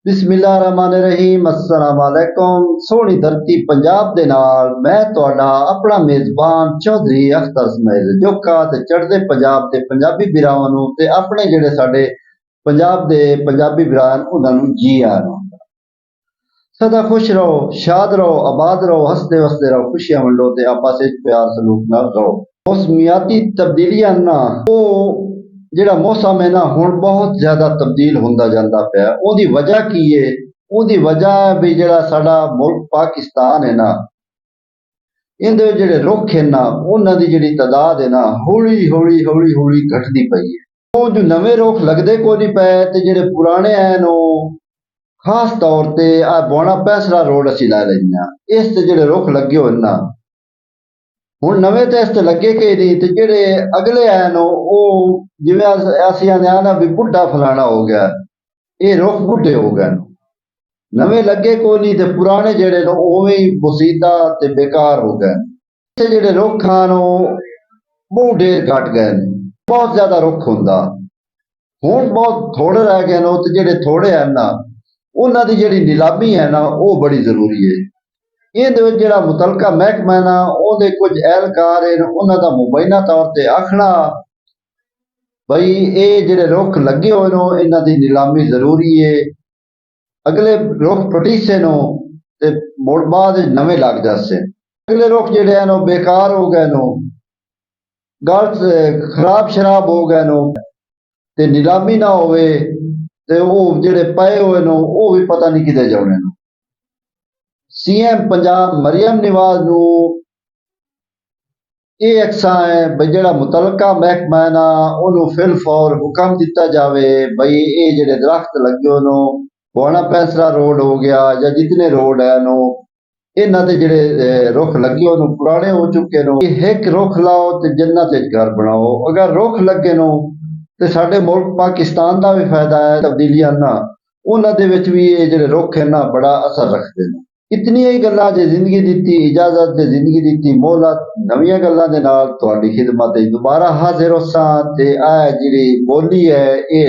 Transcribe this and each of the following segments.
बिस्मिल्लाहिर्रहमानिर्रहीम अस्सलाम वालेकुम। सोहनी धरती पंजाब दे नाल मैं तुहाडा अपना मेजबान चौधरी अख्तर इसमाइल जोका ते चढ़दे पंजाब दे पंजाबी बिरावां नूं ते अपने जेहड़े साडे पंजाब दे पंजाबी बिरा उन्हां नूं जी आयां नूं। सदा खुश रहो, शाद रहो, आबाद रहो, हसदे वसदे रहो, खुशियां वंडो ते आपस विच प्यार सलूक नाल रहो। मौसमियाती तब्दीलियां ना ਜਿਹੜਾ मौसम है ना हुण बहुत ज्यादा तब्दील होंदा जांदा पिया। ਉਹਦੀ वजह की है? ਉਹਦੀ वजह भी ਜਿਹੜਾ ਸਾਡਾ मुल्क पाकिस्तान है ना ਇਹਦੇ ਜਿਹੜੇ ਰੁੱਖ ਹੈ ਨਾ ਉਹਨਾਂ ਦੀ ਜਿਹੜੀ ਤਾਦਾਦ ਹੈ ਨਾ ਹੌਲੀ ਘਟਦੀ ਪਈ ਹੈ। ਉਹ ਜੋ ਨਵੇਂ ਰੁੱਖ ਲੱਗਦੇ ਕੋਈ ਨਹੀਂ ਪਏ ਤੇ ਜਿਹੜੇ ਪੁਰਾਣੇ ਹਨ ਉਹ ਖਾਸ ਤੌਰ ਤੇ ਆ ਬੋਣਾ ਪੈਸਰਾ ਰੋਡ ਅਸੀਂ ਲੈ ਲੈਂਦੇ। ਇਸ ਤੇ ਜਿਹੜੇ ਰੁੱਖ ਲੱਗੇ ਹੋਏ ਨਾ ਹੁਣ ਨਵੇਂ ਤੇ ਇਸ ਤੇ ਲੱਗੇ ਕਿ ਨਹੀਂ ਤੇ ਜਿਹੜੇ ਅਗਲੇ ਆਏ ਉਹ ਜਿਵੇਂ ਅਸੀਂ ਆਨੇ ਆ ਨਾ ਵੀ ਬੁੱਢਾ ਫਲਾਣਾ ਹੋ ਗਿਆ, ਇਹ ਰੁੱਖ ਬੁੱਢੇ ਹੋ ਗਏ। ਨਵੇਂ ਲੱਗੇ ਕੋਈ ਨਹੀਂ ਤੇ ਪੁਰਾਣੇ ਜਿਹੜੇ ਨੇ ਉਵੇਂ ਹੀ ਬਸੀਦਾ ਤੇ ਬੇਕਾਰ ਹੋ ਗਏ। ਤੇ ਜਿਹੜੇ ਰੁੱਖ ਹਨ ਉਹ ਬਹੁਤ ਢੇਰ ਘਟ ਗਏ ਨੇ। ਬਹੁਤ ਜ਼ਿਆਦਾ ਰੁੱਖ ਹੁੰਦਾ ਹੁਣ ਬਹੁਤ ਥੋੜੇ ਰਹਿ ਗਏ ਨੇ ਤੇ ਜਿਹੜੇ ਥੋੜੇ ਹਨ ਨਾ ਉਹਨਾਂ ਦੀ ਜਿਹੜੀ ਨੀਲਾਮੀ ਹੈ ਨਾ ਉਹ ਬੜੀ ਜ਼ਰੂਰੀ ਹੈ। ਇਹਦੇ ਵਿੱਚ ਜਿਹੜਾ ਮੁਤਲਕਾ ਮਹਿਕਮਾ ਨਾ ਉਹਦੇ ਕੁਝ ਅਹਿਲਕਾਰ ਹਨ ਉਹਨਾਂ ਦਾ ਮੁਬੈਨਾ ਤੌਰ ਤੇ ਆਖਣਾ ਬਈ ਇਹ ਜਿਹੜੇ ਰੁੱਖ ਲੱਗੇ ਹੋਏ ਨੇ ਇਹਨਾਂ ਦੀ ਨੀਲਾਮੀ ਜ਼ਰੂਰੀ ਹੈ। ਅਗਲੇ ਰੁੱਖ ਪਟੀਸੇ ਨੂੰ ਤੇ ਮੁੜ ਬਾਅਦ ਨਵੇਂ ਲੱਗ ਜਾਸੇ। ਅਗਲੇ ਰੁੱਖ ਜਿਹੜੇ ਹਨ ਉਹ ਬੇਕਾਰ ਹੋ ਗਏ ਨੇ, ਗਲ ਖਰਾਬ ਸ਼ਰਾਬ ਹੋ ਗਏ ਨੇ ਤੇ ਨੀਲਾਮੀ ਨਾ ਹੋਵੇ ਤੇ ਉਹ ਜਿਹੜੇ ਪਏ ਹੋਏ ਨੇ ਉਹ ਵੀ ਪਤਾ ਨਹੀਂ ਕਿਤੇ ਜਾਣੇ ਨੇ। सीएम पंजाब मरियम निवाज नूं ਇਹ ਅਕਸਾ ਹੈ ਬਈ ਜਿਹੜਾ ਮੁਤਲਕਾ ਮਹਿਕਮਾ ਹੈ ਨਾ ਉਹਨੂੰ ਫਿਲਫੌਰ ਹੁਕਮ ਦਿੱਤਾ ਜਾਵੇ ਬਈ ਇਹ ਜਿਹੜੇ ਦਰਖਤ ਲੱਗੇ ਉਹਨੂੰ ਬੋਣਾ ਪੈਸਰਾ ਰੋਡ ਹੋ ਗਿਆ ਜਾਂ ਜਿਤਨੇ ਰੋਡ ਹੈ ਨੂੰ ਇਹਨਾਂ ਦੇ ਜਿਹੜੇ ਰੁੱਖ ਲੱਗੇ ਉਹਨੂੰ ਪੁਰਾਣੇ ਹੋ ਚੁੱਕੇ ਨੇ, ਇਹ ਇੱਕ ਰੁੱਖ ਲਾਓ ਤੇ ਜੰਨਤ ਵਿੱਚ ਘਰ ਬਣਾਓ। ਅਗਰ ਰੁੱਖ ਲੱਗੇ ਨੂੰ ਤੇ ਸਾਡੇ ਮੁਲਕ ਪਾਕਿਸਤਾਨ ਦਾ ਵੀ ਫਾਇਦਾ ਹੈ। ਤਬਦੀਲੀਆਂ ਨਾ ਉਹਨਾਂ ਦੇ ਵਿੱਚ ਵੀ ਇਹ ਜਿਹੜੇ ਰੁੱਖ ਹੈ ਨਾ ਬੜਾ ਅਸਰ ਰੱਖਦੇ ਨੇ। इतनी ही गल्लां जे जिंदगी दिती इजाजत ते जिंदगी दिती मोहलत नवीं गल्लां दे नाल तुहाडी खिदमत विच दोबारा हाजिर होसां ते आ जिहड़ी बोली है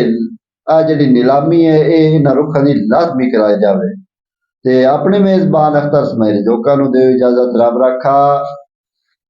आ जिहड़ी नीलामी है इन्हां रुखां दी लाजमी कराई जावे ते अपने मेजबान अख्तर इसमाइल जोका नूं दिओ इजाजत। रब रखा।